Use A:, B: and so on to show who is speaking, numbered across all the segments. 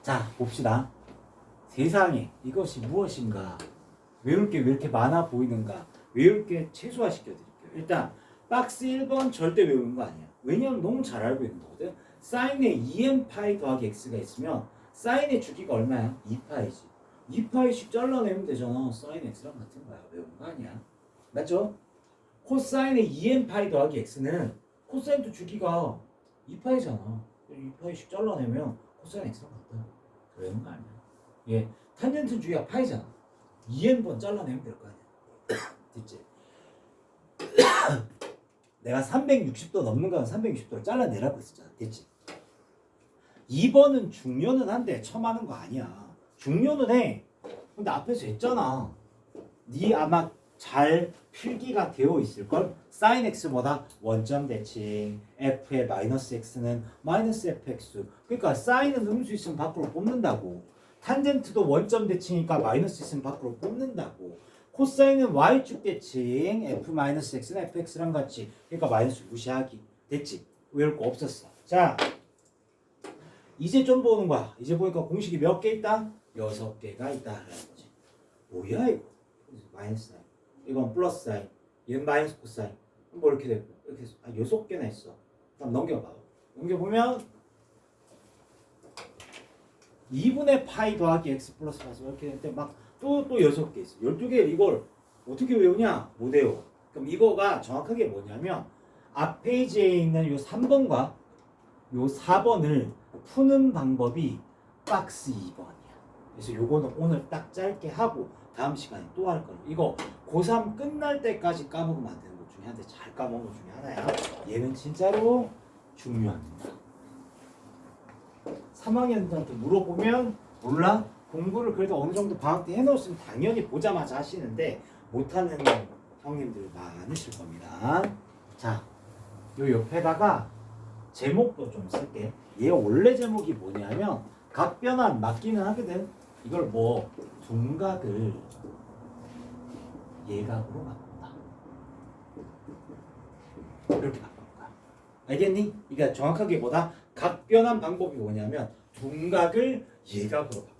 A: 자, 봅시다. 세상에 이것이 무엇인가? 외울 게 왜 이렇게 많아 보이는가? 외울 게 최소화시켜 드릴게요. 일단 박스 1번 절대 외우는 거 아니야. 왜냐면 너무 잘 알고 있는 거거든. 사인에 2n파이 더하기 x가 있으면 사인의 주기가 얼마야? 2파이지. 2파이씩 잘라내면 되잖아. 사인 x랑 같은 거야. 외우는 거 아니야. 맞죠? 코사인의 2n파이 더하기 x는 코사인도 주기가 2파이잖아. 2파이씩 잘라내면 코사인 x랑 같다. 외우는 거 아니야. 예, 탄젠트 주기가 파이잖아. 2n번 잘라내면 될 거 아니야. 됐지? 내가 360도 넘는 거는 360도를 잘라내라고 했었잖아. 됐지? 2번은 중요는 한데 처음 하는 거 아니야. 중요는 해. 근데 앞에서 했잖아. 네 아마 잘 필기가 되어 있을걸? sin x보다 원점 대칭, f의 마이너스 x는 마이너스 fx. 그러니까 sin은 음수 있으면 밖으로 뽑는다고. 탄젠트도 원점 대칭이니까 마이너스 있으면 밖으로 뽑는다고. 코사인은 y축 대칭, f-x는 fx랑 같이. 그러니까 마이너스 무시하기. 됐지? 외울 거 없었어. 자, 이제 좀 보는 거야. 이제 보니까 공식이 몇 개 있다? 6개가 있다라는 거지. 뭐야 이거? 마이너스 사인. 이건 플러스 사인. 얘는 마이너스 코사인. 뭐 이렇게 되고 이렇게 해서 6개나 있어. 그럼 넘겨봐. 넘겨보면 2분의 파이 더하기 x 플러스 파이 이렇게 되는데 막 또 6개 있어. 12개 이걸 어떻게 외우냐? 못 외워. 그럼 이거가 정확하게 뭐냐면 앞 페이지에 있는 요 3번과 요 4번을 푸는 방법이 박스 2번이야. 그래서 요거는 오늘 딱 짧게 하고 다음 시간에 또 할 거야. 이거 고3 끝날 때까지 까먹으면 안 되는 것 중에 하나인데 잘 까먹은 것 중에 하나야. 얘는 진짜로 중요합니다. 3학년들한테 물어보면 몰라? 공부를 그래도 어느 정도 방학 때 해놓았으면 당연히 보자마자 하시는데 못하는 형님들 많으실 겁니다. 자, 요 옆에다가 제목도 좀 쓸게. 얘 원래 제목이 뭐냐면 각변환 맞기는 하거든. 이걸 뭐 둔각을 예각으로 바꾼다. 이렇게 바꾼 거야. 알겠니? 그러니까 정확하게 뭐다? 각변환 방법이 뭐냐면 둔각을 예각으로 바꾼다.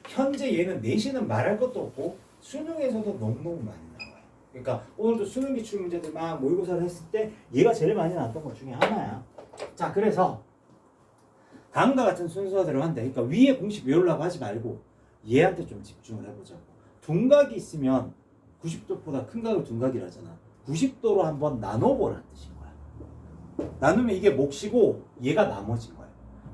A: 현재 얘는 내신은 말할 것도 없고 수능에서도 너무너무 많이 나와요. 그러니까 오늘도 수능 기출 문제들 막 모의고사를 했을 때 얘가 제일 많이 나왔던 것 중에 하나야. 자, 그래서 다음과 같은 순서대로 한다. 그러니까 위에 공식 외우려고 하지 말고 얘한테 좀 집중을 해보자고. 둔각이 있으면 90도보다 큰 각을 둔각이라잖아. 90도로 한번 나눠보라는 뜻인 거야. 나누면 이게 몫이고 얘가 나머지인 거야.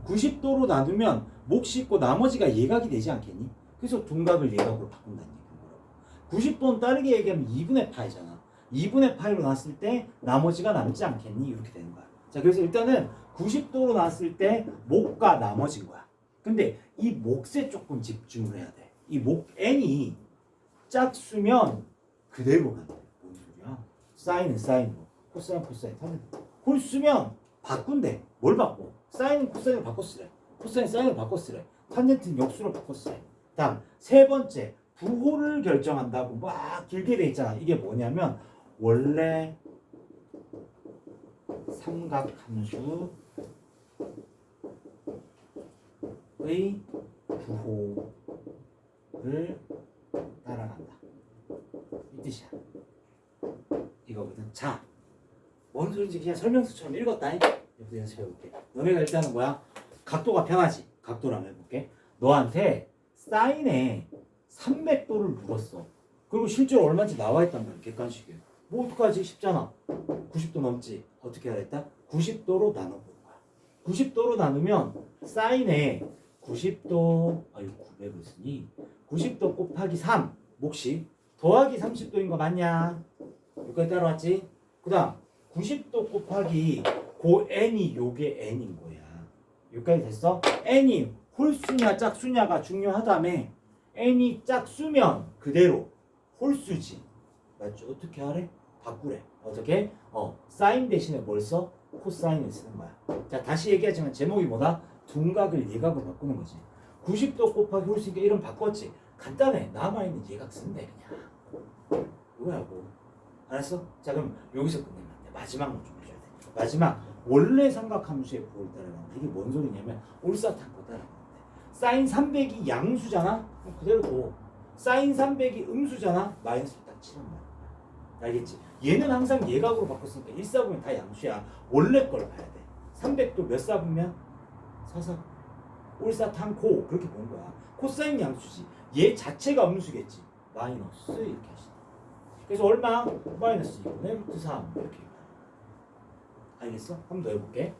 A: 90도로 나누면 몫이 있고 나머지가 예각이 되지 않겠니? 그래서 둔각을 예각으로 바꾼다는 얘기인 거라고. 90도는 다르게 얘기하면 2분의 파이잖아. 2분의 파이로 놨을 때 나머지가 남지 않겠니? 이렇게 되는 거야. 자, 그래서 일단은 90도로 놨을 때 몫과 나머지인 거야. 근데 이 몫에 조금 집중을 해야 돼. 이 몫 n이 짝수면 그대로 간다. 뭔 소리야? 사인은 사인으로, 코사인 코사인 하는 홀수면 바꾼대. 뭘 바꿔? 사인은 코사인으로 바꿔 쓰래. 코사인 사인으로 바꿔 쓰래. 탄젠트는 역수로 바꿔 쓰래. 다음 세 번째 부호를 결정한다고 막 길게 돼 있잖아. 이게 뭐냐면 원래 삼각함수의 부호를 따라간다. 이 뜻이야. 이거거든. 자, 뭔 소리인지 그냥 설명서처럼 읽었다. 여기서 연습해볼게. 너네가 일단은 뭐야? 각도가 편하지? 각도를 한번 해볼게. 너한테 사인에 300도를 물었어. 그리고 실제로 얼마인지 나와있단 말이야. 객관식에. 뭐 어떡하지? 쉽잖아. 90도 넘지? 어떻게 하랬다? 90도로 나눠보는 거야. 90도로 나누면 사인에 90도, 아유 900을 쓰니 90도 곱하기 3 몫이 더하기 30도인 거 맞냐? 여기까지 따라왔지? 그 다음 90도 곱하기 고 n이 요게 n인 거야. 여기까지 됐어? n이 홀수냐 짝수냐가 중요하다며. n이 짝수면 그대로 홀수지. 맞죠? 어떻게 하래? 바꾸래. 어떻게? 사인 대신에 뭘 써? 코사인을 쓰는 거야. 자, 다시 얘기하지만 제목이 뭐다? 둔각을 예각으로 바꾸는 거지. 90도 곱하기 홀수니까 이름 바꿨지. 간단해. 남아있는 예각 쓴대 그냥. 뭐야고. 알았어? 자, 그럼 여기서 끝내면 안 돼. 마지막만 좀 해줘야 돼. 마지막 원래 삼각함수의 부호를 따라가는 데 이게 뭔 소리냐면 올사탕 거 따라가는 데 사인 300이 양수잖아? 그럼 그대로 둬. 사인 300이 음수잖아? 마이너스를 딱 치는 거야. 알겠지? 얘는 항상 예각으로 바꿨으니까 1사분면 다 양수야. 원래 걸 봐야 돼. 300도 몇 사분면? 4사. 올사탄코 그렇게 본 거야. 코사인 양수지. 얘 자체가 음수겠지. 마이너스 이렇게 하시다. 그래서 얼마? 마이너스 2분의 루트 3 이렇게. 알겠어? 한 번 더 해볼게.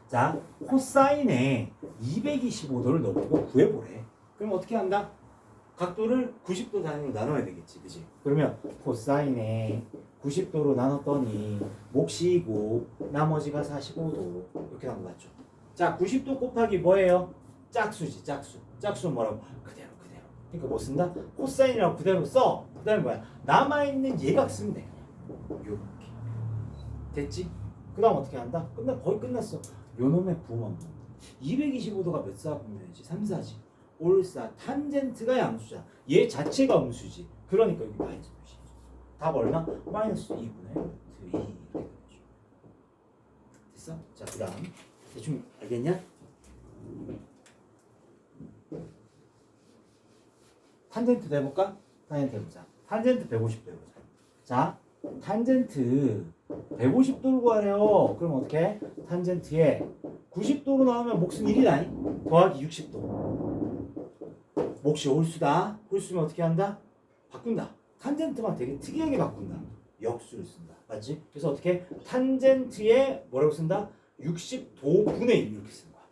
A: 자, 코사인에 225도를 넣고 구해보래. 그럼 어떻게 한다? 각도를 90도 단위로 나눠야 되겠지, 그지? 그러면 코사인에 90도로 나눴더니 몫이 2고 나머지가 45도 이렇게 나온 거 맞죠? 자, 90도 곱하기 뭐예요? 짝수지, 짝수. 짝수는 뭐라고? 그대로. 그러니까 뭐 쓴다? 코사인이라고 그대로 써. 그 다음에 뭐야? 남아있는 예각 쓰면 돼. 요렇게. 됐지? 그 다음 어떻게 한다? 거의 끝났어. 요놈의 부호만 225도가 몇 사분면이지? 3사지. 올사 탄젠트가 양수잖아. 얘 자체가 음수지. 그러니까 여기 마이너스 표시. 답 얼마? 마이너스 2분의 루트 2 이렇게 되죠. 됐어? 자, 그 다음 대충 알겠냐? 탄젠트 해볼까? 탄젠트 해보자. 탄젠트 150도 해보자. 자, 탄젠트 150도를 구하래요. 그럼 어떻게? 탄젠트에 90도로 나오면 몫은 1이다니? 더하기 60도. 몫이 홀수다. 홀수면 어떻게 한다? 바꾼다. 탄젠트만 되게 특이하게 바꾼다. 역수를 쓴다. 맞지? 그래서 어떻게? 탄젠트에 뭐라고 쓴다? 60도분의 1 이렇게 쓴 거야.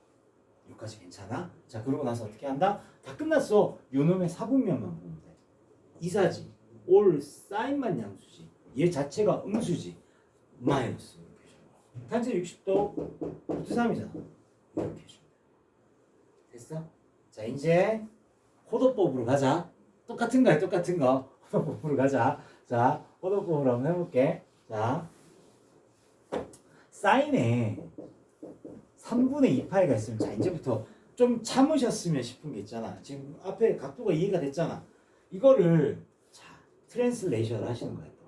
A: 여기까지 괜찮아? 자, 그러고 나서 어떻게 한다? 다 끝났어. 요놈의 사분면만 보면 돼. 이사지. 올 사인만 양수지. 얘 자체가 음수지. 마이너스 이렇게 해줘. 탄젠 60도 루트 3이잖아. 이렇게 해줘. 됐어? 자, 이제 호도법으로 가자. 똑같은 거야, 똑같은 거. 호도법으로 가자. 자, 호도법으로 한번 해볼게. 자, 사인에 3분의 2파이가 있으면, 자, 이제부터 좀 참으셨으면 싶은 게 있잖아. 지금 앞에 각도가 이해가 됐잖아. 이거를, 자, 트랜슬레이션을 하시는 거야, 또.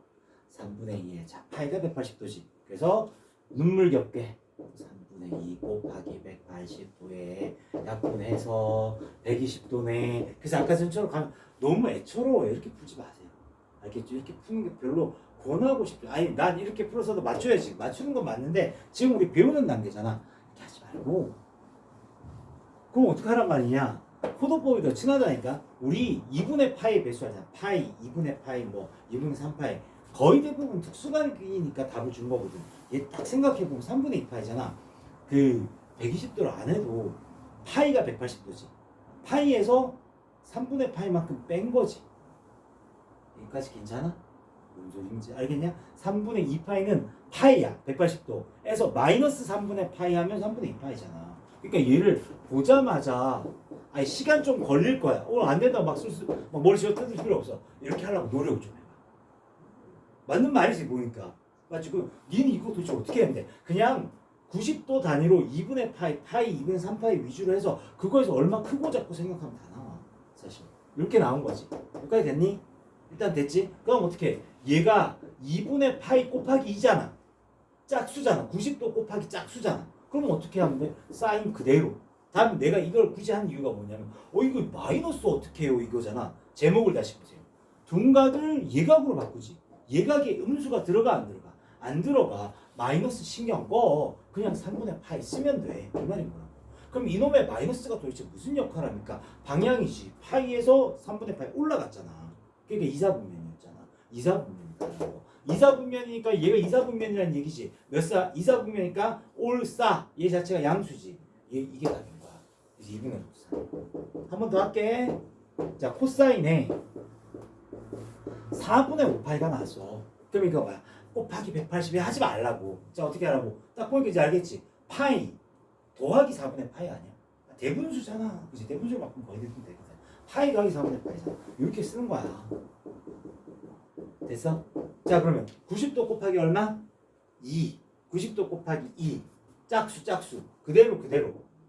A: 3분의 2에, 자, 파이가 180도지. 그래서 눈물겹게 3분의 2 곱하기 180도에 약분해서 120도네. 그래서 아까 전처럼 가면 너무 애처로워요. 이렇게 풀지 마세요. 알겠죠? 이렇게 푸는 게 별로 권하고 싶죠. 아니, 난 이렇게 풀어서도 맞춰야지. 맞추는 건 맞는데 지금 우리 배우는 단계잖아. 이렇게 하지 말고. 그럼 어떻게 하란 말이냐? 호도법이 더 친하다니까. 우리 2분의 파이 배수하잖아. 파이, 2분의 파이, 뭐 2분의 3파이. 거의 대부분 특수관계이니까 답을 준 거거든. 얘 딱 생각해보면 3분의 2파이잖아. 그 120도를 안 해도 파이가 180도지. 파이에서 3분의 파이만큼 뺀 거지. 여기까지 괜찮아? 뭔 소리인지 알겠냐? 3분의 2파이는 파이야. 180도에서 마이너스 3분의 파이 하면 3분의 2파이잖아. 그러니까 얘를 보자마자 아니 시간 좀 걸릴 거야. 오늘 안 된다고 막 머리 쥐어 뜯을 필요 없어. 이렇게 하려고 노력을 좀 해봐. 맞는 말이지 보니까. 맞지? 그 니는 이거 도대체 어떻게 했는데? 그냥 90도 단위로 2분의 파이, 2분의 3파이 위주로 해서 그거에서 얼마 크고 작고 생각하면 다 나와. 사실 이렇게 나온 거지. 여기까지 됐니? 일단 됐지? 그럼 어떻게? 얘가 2분의 파이 곱하기 2잖아. 짝수잖아. 90도 곱하기 짝수잖아. 그럼 어떻게 하면 돼? 사인 그대로. 다음 내가 이걸 굳이 한 이유가 뭐냐면 이거 마이너스 어떻게 해요 이거잖아. 제목을 다시 보세요. 둔각을 예각으로 바꾸지. 예각에 음수가 들어가 안 들어가? 안 들어가. 마이너스 신경 꺼. 그냥 3분의 파이 쓰면 돼. 이 말인 거라고. 그럼 이놈의 마이너스가 도대체 무슨 역할을 합니까? 방향이지. 파이에서 3분의 파이 올라갔잖아. 그러니까 이사분면이었잖아. 이사분면이니까. 이사분면이니까 얘가 이사분면이라는 얘기지. 몇 사? 이사분면이니까 올싸. 얘 자체가 양수지. 이게 답인 거야. 그래서 2분의 루트 3. 한 번 더 할게. 자, 코사인에 4분의 5파이가 나왔어. 그럼 이거 뭐야? 곱하기 180에 하지 말라고. 자, 어떻게 하라고? 딱 보니까 이제 알겠지? 파이 더하기 4분의 파이 아니야? 대분수잖아. 그치? 대분수를 바꾸면 거의 대분 되거든. 파이 더하기 4분의 파이잖아. 이렇게 쓰는 거야. 됐어? 자, 그러면 90도 곱하기 얼마? 2. 90도 곱하기 2. 짝수. 그대로.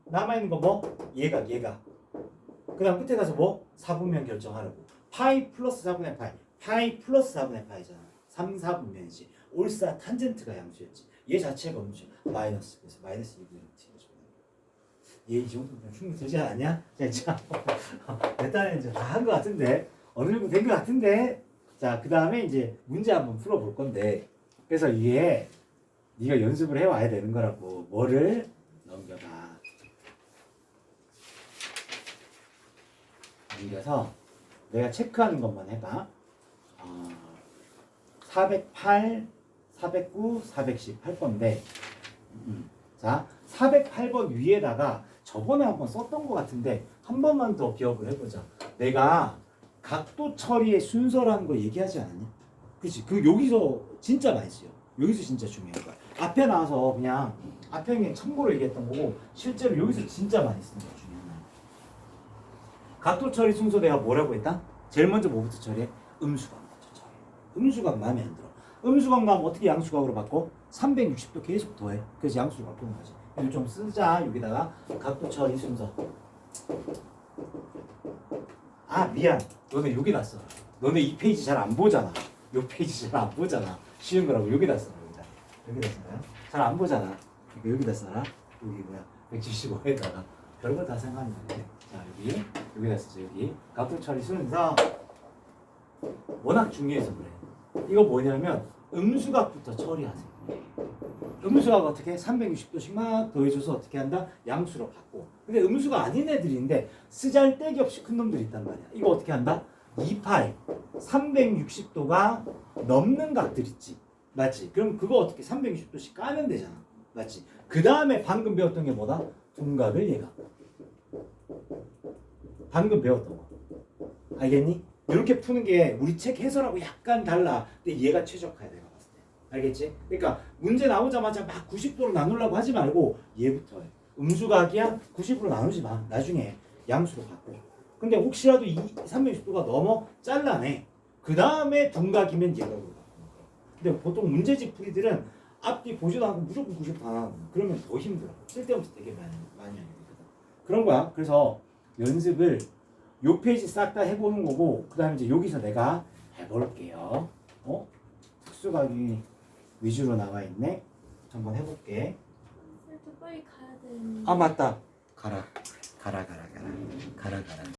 A: 남아있는 거 뭐? 얘가. 그 다음 끝에 가서 뭐? 4분면 결정하라고. 파이 플러스 4분의 파이. 파이 플러스 4분의 파이잖아. 3, 4분면이지. 올사 탄젠트가 양수였지. 얘 자체가 음수. 마이너스. 그래서 마이너스 2분의 루트. 얘이 정도면 충분히 되지 않냐? 자, 일단은 이제 다 한 것 같은데 어느 정도 된 것 같은데 자, 그 다음에 이제 문제 한번 풀어볼 건데 그래서 이게 네가 연습을 해와야 되는 거라고. 뭐를 넘겨봐. 넘겨서 내가 체크하는 것만 해봐. 408, 409, 410 할 건데 자, 408번 위에다가 저번에 한번 썼던 것 같은데 한 번만 더 기억을 해보자. 내가 각도 처리의 순서라는 거 얘기하지 않았냐? 그치? 그 여기서 진짜 많이 쓰여. 여기서 진짜 중요한 거야. 앞에 나와서 그냥 앞에 그냥 참고로 얘기했던 거고 실제로 여기서 진짜 많이 쓰는 거야. 중요한 거. 각도 처리 순서 내가 뭐라고 했다? 제일 먼저 뭐부터 처리해? 음수각 먼저 처리해. 음수각 마음에 안 들어. 음수각 나오면 어떻게 양수각으로 바꿔? 360도 계속 더해. 그래서 양수로 바꾸는 거지. 이거 좀 쓰자. 여기다가 각도 처리 순서. 아 미안. 너네 여기다 써. 너네 이 페이지 잘 안 보잖아. 요 페이지 잘 안 보잖아. 쉬운 거라고 여기다 써. 여기다 써요. 잘 안 보잖아. 그러니까 여기다 써라. 여기 뭐야? 175에다가 별거 다 생각하면 돼. 자 여기다 쓰죠. 여기 각도 처리 순서. 워낙 중요해서 그래. 이거 뭐냐면 음수각부터 처리하세요. 음수각 어떻게 360도씩 막 더해줘서 어떻게 한다? 양수로 바꿔. 근데 음수가 아닌 애들인데 쓰잘데기 없이 큰 놈들이 있단 말이야. 이거 어떻게 한다? 2파이 360도가 넘는 각들 있지. 맞지? 그럼 그거 어떻게 360도씩 까면 되잖아. 맞지? 그 다음에 방금 배웠던 게 뭐다? 둔각을 얘가. 방금 배웠던 거. 알겠니? 이렇게 푸는 게 우리 책 해설하고 약간 달라. 근데 얘가 최적화야 내가 봤을 때. 알겠지? 그러니까 문제 나오자마자 막 90도로 나누려고 하지 말고 얘부터 해. 음수각이야? 90으로 나누지 마. 나중에 양수로 바꿔. 근데 혹시라도 이 360도가 넘어 잘라내. 그 다음에 둔각이면 얘각으로 바꾸는 거야. 근데 보통 문제집 풀이들은 앞뒤 보지도 않고 무조건 90도 다 나누고 그러면 더 힘들어. 쓸데없이 되게 많이 하게 되거든. 그런 거야. 그래서 연습을 요 페이지 싹 다 해보는 거고 그 다음에 이제 여기서 내가 해볼게요. 특수각이 위주로 나와 있네. 한번 해볼게.
B: 빨리 가야 되는데.
A: 아 맞다. 가라.